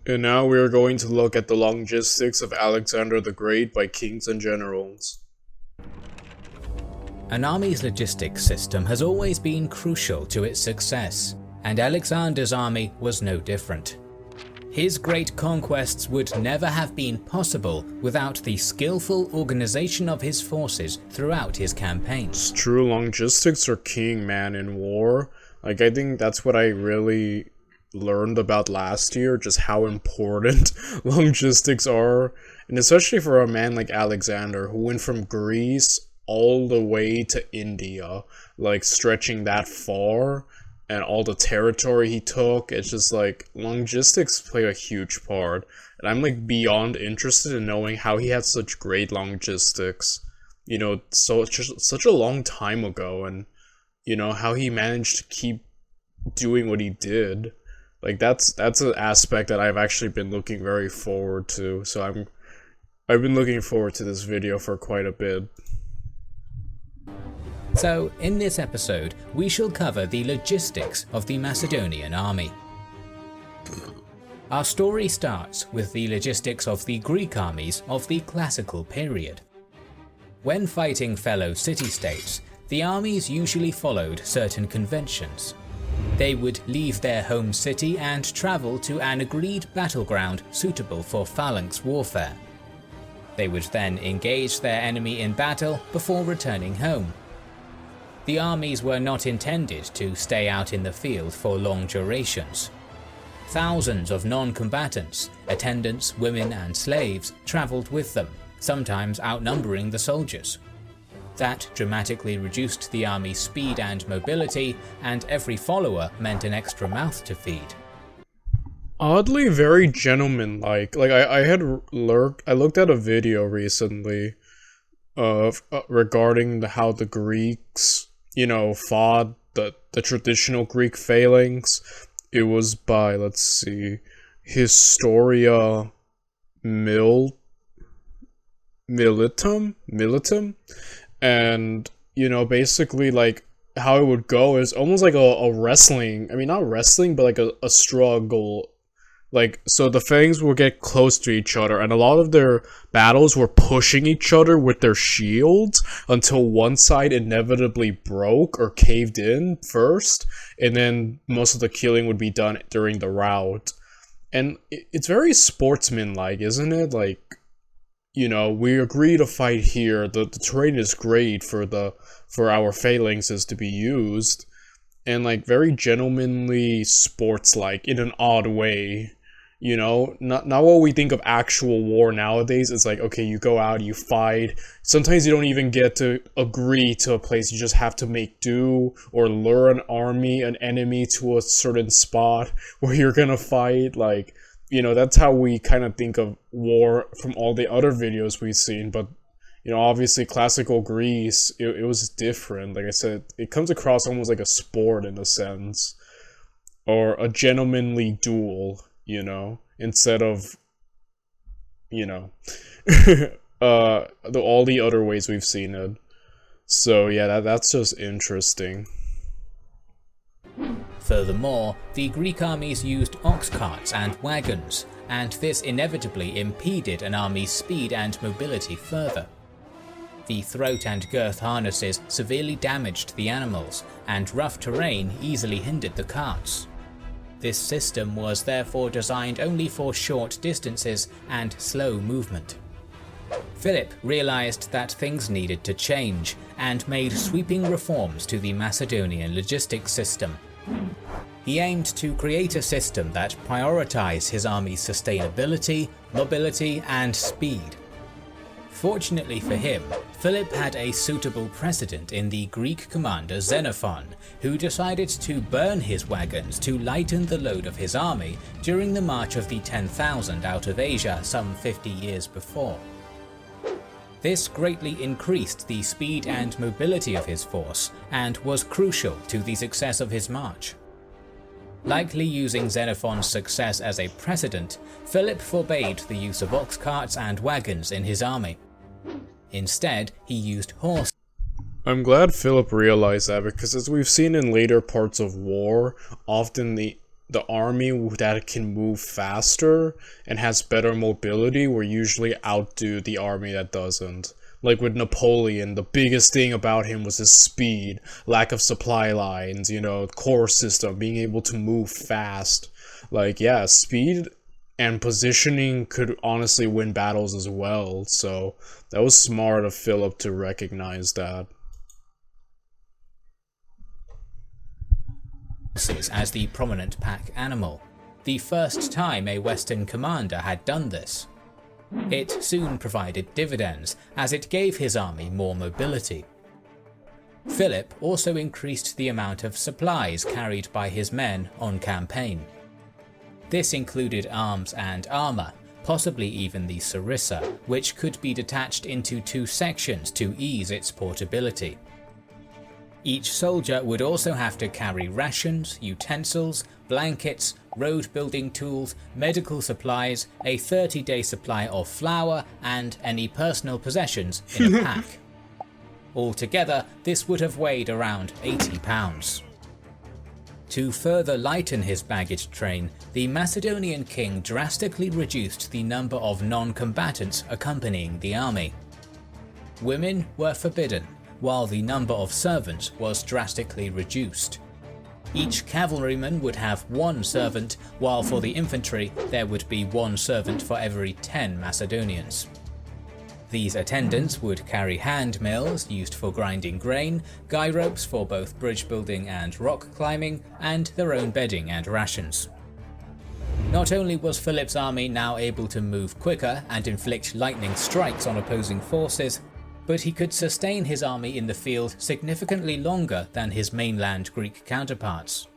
And now we are going to look at the logistics of Alexander the Great by kings and generals. An army's logistics system has always been crucial to its success, and Alexander's army was no different. His great conquests would never have been possible without the skillful organization of his forces throughout his campaigns. It's true, logistics are king, man, in war. I think that's what I really learned about last year, just how important logistics are. And especially for a man like Alexander, who went from Greece all the way to India, like stretching that far, and all the territory he took. It's just like logistics play a huge part, and I'm like beyond interested in knowing how he had such great logistics, such a long time ago, and how he managed to keep doing what he did. Like that's an aspect that I've actually been looking very forward to. So I've been looking forward to this video for quite a bit. So, in this episode, we shall cover the logistics of the Macedonian army. Our story starts with the logistics of the Greek armies of the classical period. When fighting fellow city-states, the armies usually followed certain conventions. They would leave their home city and travel to an agreed battleground suitable for phalanx warfare. They would then engage their enemy in battle before returning home. The armies were not intended to stay out in the field for long durations. Thousands of non-combatants, attendants, women and slaves travelled with them, sometimes outnumbering the soldiers. That dramatically reduced the army's speed and mobility, and every follower meant an extra mouth to feed. Oddly, very gentleman-like. I looked at a video recently of regarding how the Greeks fought the traditional Greek phalanx. It was by, let's see, Historia Militum, and basically like how it would go is almost like a wrestling. I mean, not wrestling, but like a struggle. Like, so the fangs will get close to each other, and a lot of their battles were pushing each other with their shields until one side inevitably broke or caved in first, and then most of the killing would be done during the rout. And it's very sportsmanlike, isn't it? Like, we agree to fight here, the terrain is great for our phalanxes to be used, and like very gentlemanly sports-like in an odd way. Not what we think of actual war nowadays. It's like, okay, you go out, you fight. Sometimes you don't even get to agree to a place. You just have to make do or lure an enemy to a certain spot where you're gonna fight. Like, that's how we kind of think of war from all the other videos we've seen. But, obviously classical Greece, it was different. Like I said, it comes across almost like a sport in a sense. Or a gentlemanly duel. Instead of, all the other ways we've seen it. So yeah, that's just interesting. Furthermore, the Greek armies used ox carts and wagons, and this inevitably impeded an army's speed and mobility further. The throat and girth harnesses severely damaged the animals, and rough terrain easily hindered the carts. This system was therefore designed only for short distances and slow movement. Philip realized that things needed to change, and made sweeping reforms to the Macedonian logistics system. He aimed to create a system that prioritized his army's sustainability, mobility, and speed. Fortunately for him, Philip had a suitable precedent in the Greek commander Xenophon, who decided to burn his wagons to lighten the load of his army during the march of the 10,000 out of Asia some 50 years before. This greatly increased the speed and mobility of his force, and was crucial to the success of his march. Likely using Xenophon's success as a precedent, Philip forbade the use of ox carts and wagons in his army. Instead, he used horses. I'm glad Philip realized that, because as we've seen in later parts of war, often the army that can move faster and has better mobility will usually outdo the army that doesn't. Like with Napoleon, the biggest thing about him was his speed, lack of supply lines, core system, being able to move fast. Like, yeah, speed and positioning could honestly win battles as well, so that was smart of Philip to recognize that. As the prominent pack animal, the first time a Western commander had done this. It soon provided dividends, as it gave his army more mobility. Philip also increased the amount of supplies carried by his men on campaign. This included arms and armour, possibly even the sarissa, which could be detached into 2 sections to ease its portability. Each soldier would also have to carry rations, utensils, blankets, road building tools, medical supplies, a 30-day supply of flour, and any personal possessions in a pack. Altogether, this would have weighed around 80 pounds. To further lighten his baggage train, the Macedonian king drastically reduced the number of non-combatants accompanying the army. Women were forbidden, while the number of servants was drastically reduced. Each cavalryman would have 1 servant, while for the infantry there would be 1 servant for every 10 Macedonians. These attendants would carry hand mills used for grinding grain, guy ropes for both bridge building and rock climbing, and their own bedding and rations. Not only was Philip's army now able to move quicker and inflict lightning strikes on opposing forces, but he could sustain his army in the field significantly longer than his mainland Greek counterparts.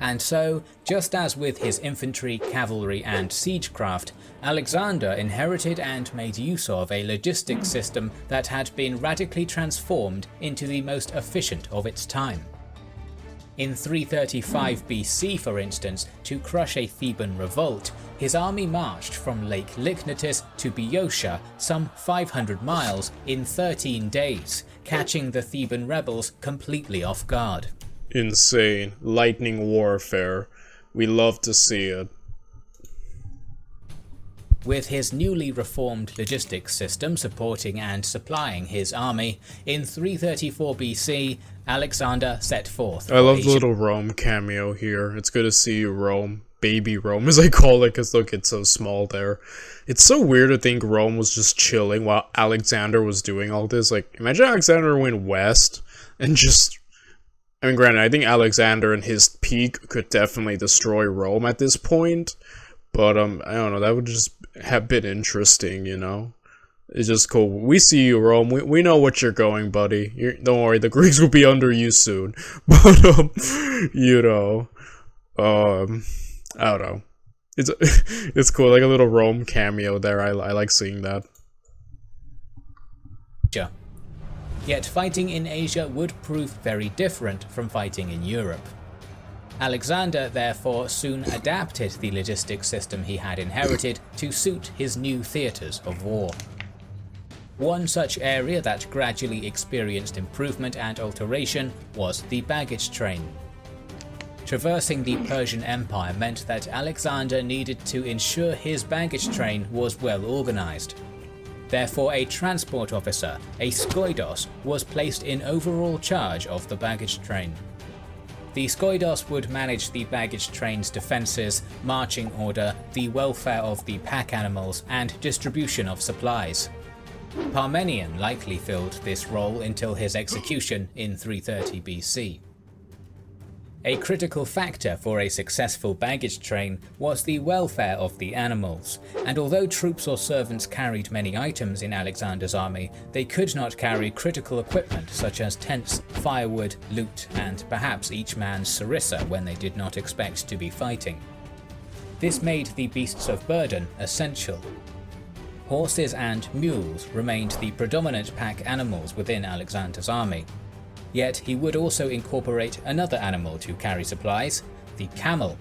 And so, just as with his infantry, cavalry and siegecraft, Alexander inherited and made use of a logistics system that had been radically transformed into the most efficient of its time. In 335 BC, for instance, to crush a Theban revolt, his army marched from Lake Lychnidus to Boeotia, some 500 miles, in 13 days, catching the Theban rebels completely off guard. Insane. Lightning warfare. We love to see it. With his newly reformed logistics system supporting and supplying his army, in 334 BC, Alexander set forth. I love the little Rome cameo here. It's good to see you, Rome. Baby Rome, as I call it, because look, it's so small there. It's so weird to think Rome was just chilling while Alexander was doing all this. Like, imagine Alexander went west and just... I mean, granted, I think Alexander in his peak could definitely destroy Rome at this point. But, I don't know, that would just have been interesting, It's just cool. We see you, Rome. We know what you're going, buddy. Don't worry, the Greeks will be under you soon. But, I don't know. It's cool, like a little Rome cameo there. I like seeing that. Yet fighting in Asia would prove very different from fighting in Europe. Alexander therefore soon adapted the logistics system he had inherited to suit his new theatres of war. One such area that gradually experienced improvement and alteration was the baggage train. Traversing the Persian Empire meant that Alexander needed to ensure his baggage train was well organized. Therefore, a transport officer, a skoidos, was placed in overall charge of the baggage train. The skoidos would manage the baggage train's defences, marching order, the welfare of the pack animals, and distribution of supplies. Parmenion likely filled this role until his execution in 330 BC. A critical factor for a successful baggage train was the welfare of the animals, and although troops or servants carried many items in Alexander's army, they could not carry critical equipment such as tents, firewood, loot, and perhaps each man's sarissa when they did not expect to be fighting. This made the beasts of burden essential. Horses and mules remained the predominant pack animals within Alexander's army. Yet he would also incorporate another animal to carry supplies, the camel.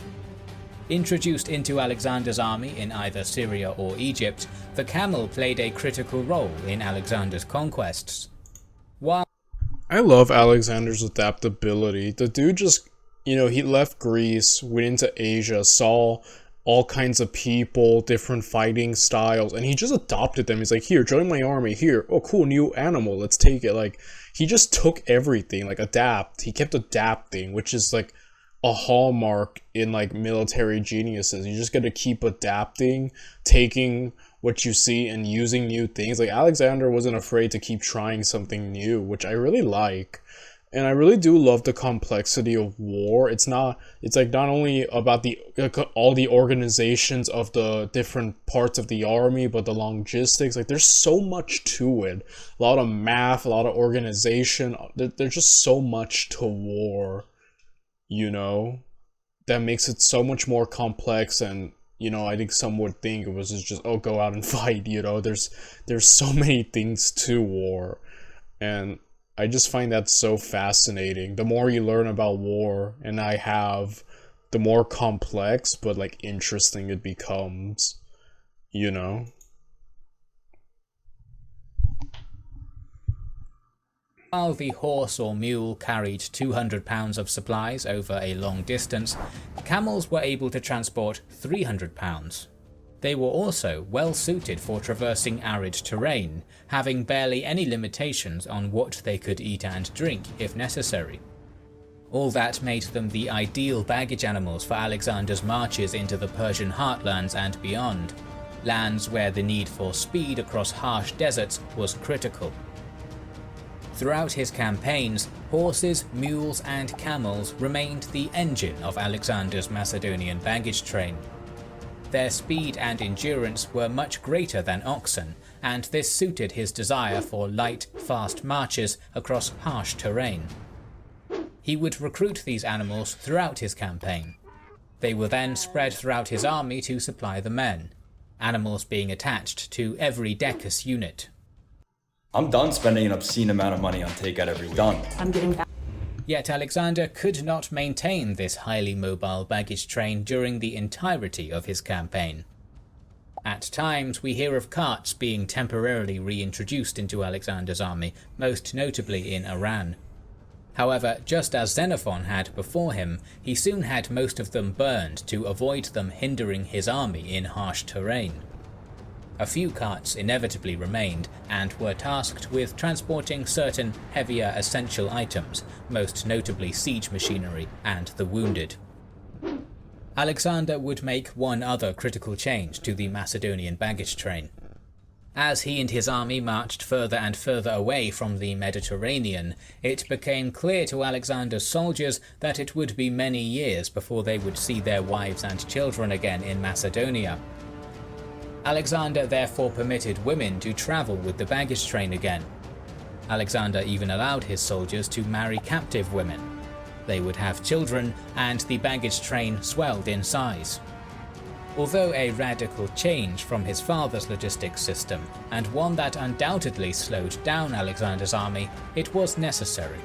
Introduced into Alexander's army in either Syria or Egypt, the camel played a critical role in Alexander's conquests. While I love Alexander's adaptability. The dude just he left Greece, went into Asia, saw all kinds of people, different fighting styles, and he just adopted them. He's like, here, join my army. Here, oh, cool, new animal. Let's take it. Like, he just took everything, like, adapt. He kept adapting, which is, like, a hallmark in, like, military geniuses. You just gotta keep adapting, taking what you see and using new things. Like, Alexander wasn't afraid to keep trying something new, which I really like. And I really do love the complexity of war. It's like not only about the all the organizations of the different parts of the army, but the logistics. Like, there's so much to it. A lot of math, a lot of organization. There's just so much to war, that makes it so much more complex. And I think some would think it was just, oh, go out and fight. There's so many things to war, and I just find that so fascinating. The more you learn about war, and the more complex but, like, interesting it becomes, While the horse or mule carried 200 pounds of supplies over a long distance, camels were able to transport 300 pounds. They were also well suited for traversing arid terrain, having barely any limitations on what they could eat and drink if necessary. All that made them the ideal baggage animals for Alexander's marches into the Persian heartlands and beyond, lands where the need for speed across harsh deserts was critical. Throughout his campaigns, horses, mules and camels remained the engine of Alexander's Macedonian baggage train. Their speed and endurance were much greater than oxen, and this suited his desire for light, fast marches across harsh terrain. He would recruit these animals throughout his campaign. They were then spread throughout his army to supply the men, animals being attached to every Decus unit. I'm done spending an obscene amount of money on takeout every week. Done. I'm getting back. Yet Alexander could not maintain this highly mobile baggage train during the entirety of his campaign. At times, we hear of carts being temporarily reintroduced into Alexander's army, most notably in Iran. However, just as Xenophon had before him, he soon had most of them burned to avoid them hindering his army in harsh terrain. A few carts inevitably remained and were tasked with transporting certain heavier essential items, most notably siege machinery and the wounded. Alexander would make one other critical change to the Macedonian baggage train. As he and his army marched further and further away from the Mediterranean, it became clear to Alexander's soldiers that it would be many years before they would see their wives and children again in Macedonia. Alexander therefore permitted women to travel with the baggage train again. Alexander even allowed his soldiers to marry captive women. They would have children, and the baggage train swelled in size. Although a radical change from his father's logistics system, and one that undoubtedly slowed down Alexander's army, it was necessary.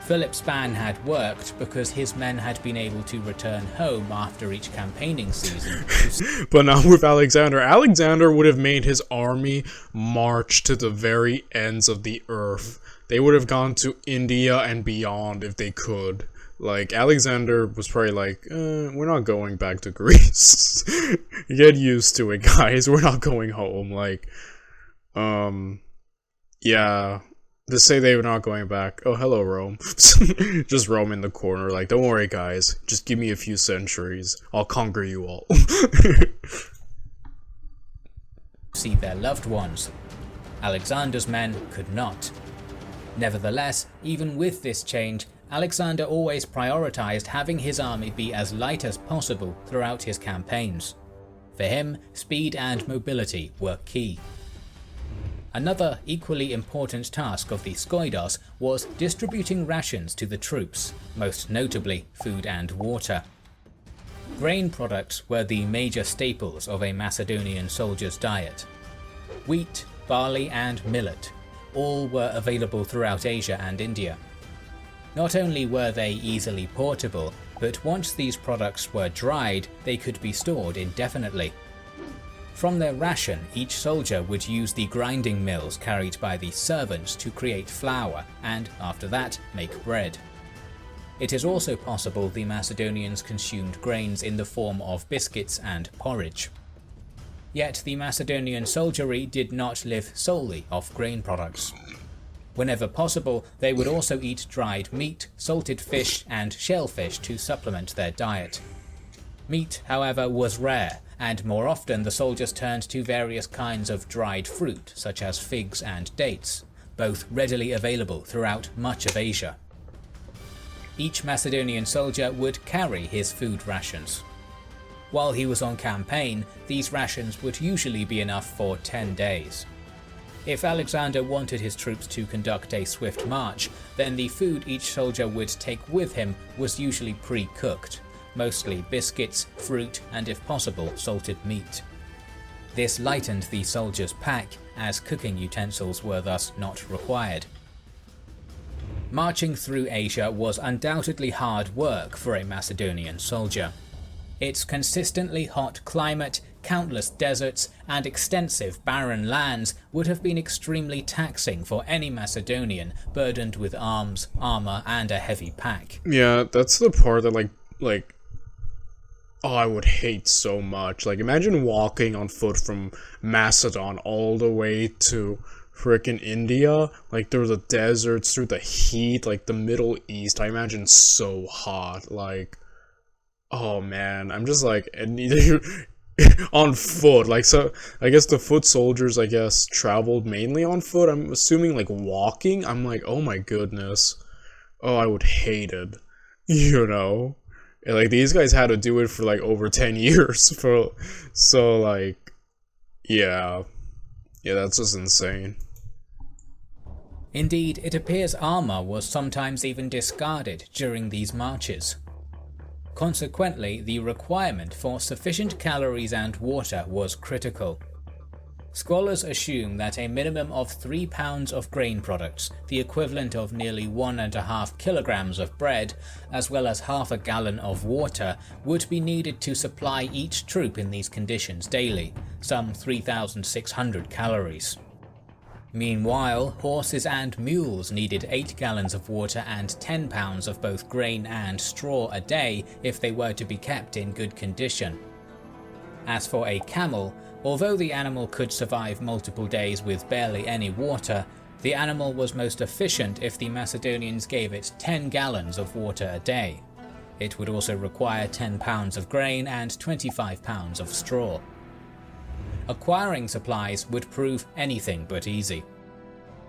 Philip's ban had worked because his men had been able to return home after each campaigning season. But not with Alexander. Alexander would have made his army march to the very ends of the earth. They would have gone to India and beyond if they could. Like, Alexander was probably like, we're not going back to Greece. Get used to it, guys. We're not going home. Like, yeah. To say they were not going back. Oh, hello, Rome. Just Rome in the corner. Like, don't worry, guys. Just give me a few centuries. I'll conquer you all. See their loved ones. Alexander's men could not. Nevertheless, even with this change, Alexander always prioritized having his army be as light as possible throughout his campaigns. For him, speed and mobility were key. Another equally important task of the Skoidos was distributing rations to the troops, most notably food and water. Grain products were the major staples of a Macedonian soldier's diet. Wheat, barley and millet, all were available throughout Asia and India. Not only were they easily portable, but once these products were dried, they could be stored indefinitely. From their ration, each soldier would use the grinding mills carried by the servants to create flour and, after that, make bread. It is also possible the Macedonians consumed grains in the form of biscuits and porridge. Yet the Macedonian soldiery did not live solely off grain products. Whenever possible, they would also eat dried meat, salted fish, and shellfish to supplement their diet. Meat, however, was rare, and more often the soldiers turned to various kinds of dried fruit, such as figs and dates, both readily available throughout much of Asia. Each Macedonian soldier would carry his food rations. While he was on campaign, these rations would usually be enough for 10 days. If Alexander wanted his troops to conduct a swift march, then the food each soldier would take with him was usually pre-cooked, mostly biscuits, fruit, and if possible, salted meat. This lightened the soldiers' pack, as cooking utensils were thus not required. Marching through Asia was undoubtedly hard work for a Macedonian soldier. Its consistently hot climate, countless deserts, and extensive barren lands would have been extremely taxing for any Macedonian burdened with arms, armor, and a heavy pack. Yeah, that's the part that oh, I would hate so much. Like, imagine walking on foot from Macedon all the way to frickin' India, like through the deserts, through the heat, like the Middle East. I imagine so hot. Like, oh man, I'm just like, and on foot. Like, so I guess the foot soldiers, I guess, traveled mainly on foot. I'm assuming like walking. I'm like, oh my goodness. Oh, I would hate it. You know? And, like, these guys had to do it for like over 10 years so like, yeah, that's just insane. Indeed, it appears armor was sometimes even discarded during these marches. Consequently, the requirement for sufficient calories and water was critical. Scholars assume that a minimum of 3 pounds of grain products, the equivalent of nearly 1.5 kilograms of bread, as well as half a gallon of water, would be needed to supply each troop in these conditions daily, some 3,600 calories. Meanwhile, horses and mules needed 8 gallons of water and 10 pounds of both grain and straw a day if they were to be kept in good condition. As for a camel, although the animal could survive multiple days with barely any water, the animal was most efficient if the Macedonians gave it 10 gallons of water a day. It would also require 10 pounds of grain and 25 pounds of straw. Acquiring supplies would prove anything but easy.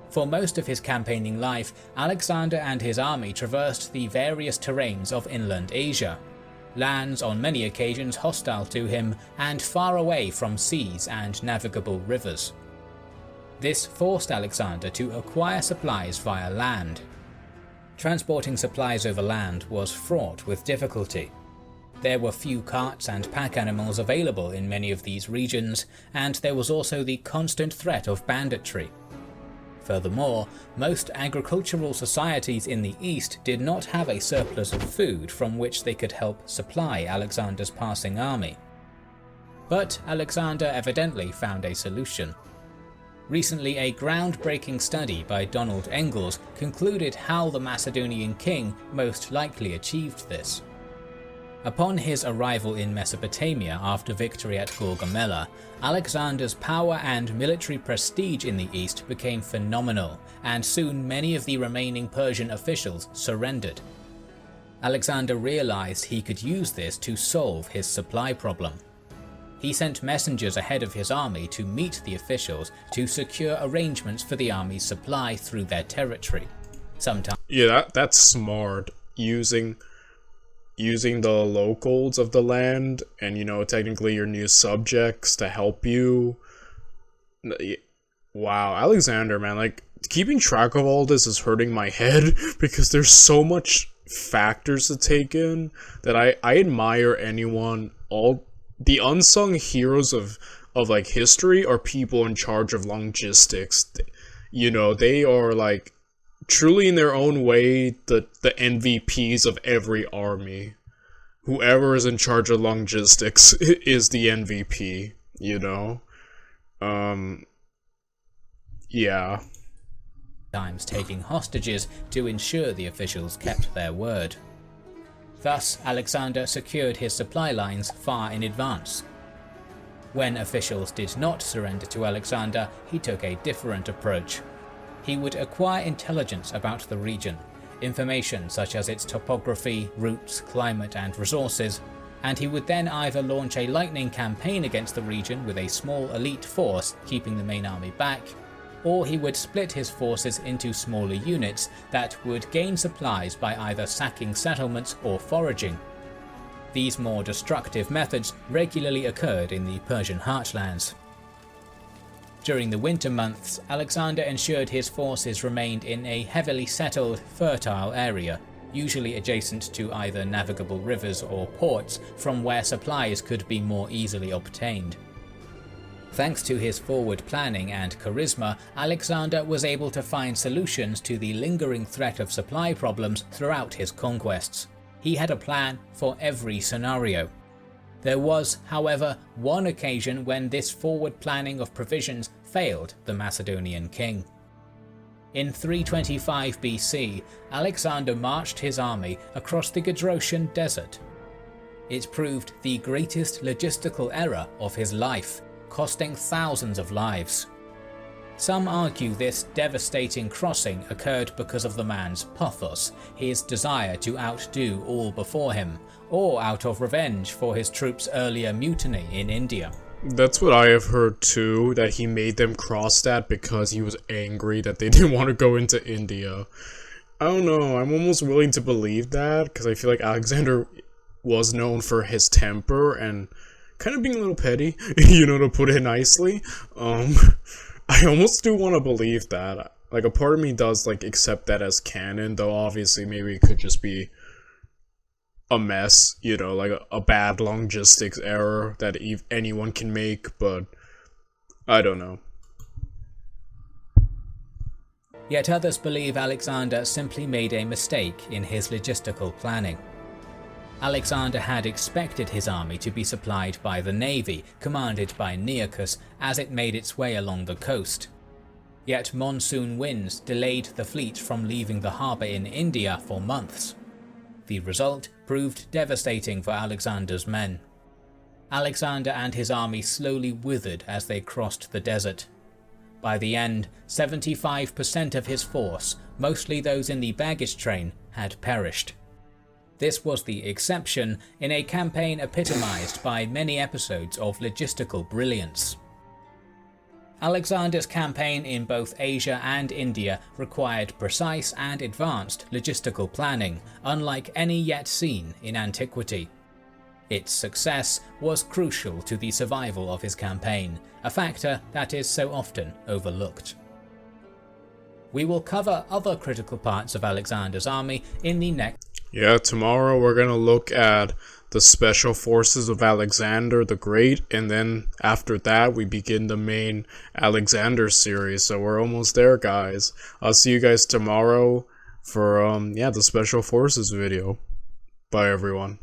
For most of his campaigning life, Alexander and his army traversed the various terrains of inland Asia, lands on many occasions hostile to him and far away from seas and navigable rivers. This forced Alexander to acquire supplies via land. Transporting supplies over land was fraught with difficulty. There were few carts and pack animals available in many of these regions, and there was also the constant threat of banditry. Furthermore, most agricultural societies in the east did not have a surplus of food from which they could help supply Alexander's passing army. But Alexander evidently found a solution. Recently, a groundbreaking study by Donald Engels concluded how the Macedonian king most likely achieved this. Upon his arrival in Mesopotamia after victory at Gaugamela, Alexander's power and military prestige in the east became phenomenal, and soon many of the remaining Persian officials surrendered. Alexander realized he could use this to solve his supply problem. He sent messengers ahead of his army to meet the officials to secure arrangements for the army's supply through their territory. Yeah, that's smart. Using the locals of the land and, technically your new subjects to help you. Wow, Alexander, man, like, keeping track of all this is hurting my head because there's so much factors to take in that I admire anyone. All the unsung heroes of like history are people in charge of logistics. They are like truly in their own way the MVPs of every army. Whoever is in charge of logistics is the MVP, yeah. Times taking hostages to ensure the officials kept their word. Thus, Alexander secured his supply lines far in advance. When officials did not surrender to Alexander, he took a different approach. He would acquire intelligence about the region, information such as its topography, routes, climate, and resources, and he would then either launch a lightning campaign against the region with a small elite force keeping the main army back, or he would split his forces into smaller units that would gain supplies by either sacking settlements or foraging. These more destructive methods regularly occurred in the Persian heartlands. During the winter months, Alexander ensured his forces remained in a heavily settled, fertile area, usually adjacent to either navigable rivers or ports from where supplies could be more easily obtained. Thanks to his forward planning and charisma, Alexander was able to find solutions to the lingering threat of supply problems throughout his conquests. He had a plan for every scenario. There was, however, one occasion when this forward planning of provisions failed the Macedonian king. In 325 BC, Alexander marched his army across the Gedrosian desert. It proved the greatest logistical error of his life, costing thousands of lives. Some argue this devastating crossing occurred because of the man's pathos, his desire to outdo all before him, or out of revenge for his troops' earlier mutiny in India. That's what I have heard too, that he made them cross that because he was angry that they didn't want to go into India. I don't know, I'm almost willing to believe that, because I feel like Alexander was known for his temper and kind of being a little petty, to put it nicely. I almost do want to believe that. Like, a part of me does, accept that as canon, though obviously maybe it could just be a mess, like a bad logistics error that anyone can make, but I don't know. Yet others believe Alexander simply made a mistake in his logistical planning. Alexander had expected his army to be supplied by the navy, commanded by Nearchus, as it made its way along the coast. Yet monsoon winds delayed the fleet from leaving the harbour in India for months. The result proved devastating for Alexander's men. Alexander and his army slowly withered as they crossed the desert. By the end, 75% of his force, mostly those in the baggage train, had perished. This was the exception in a campaign epitomized by many episodes of logistical brilliance. Alexander's campaign in both Asia and India required precise and advanced logistical planning, unlike any yet seen in antiquity. Its success was crucial to the survival of his campaign, a factor that is so often overlooked. We will cover other critical parts of Alexander's army in the next. Yeah, tomorrow we're gonna look at the special forces of Alexander the Great, and then after that we begin the main Alexander series, so we're almost there, guys. I'll see you guys tomorrow for the special forces video. Bye, everyone.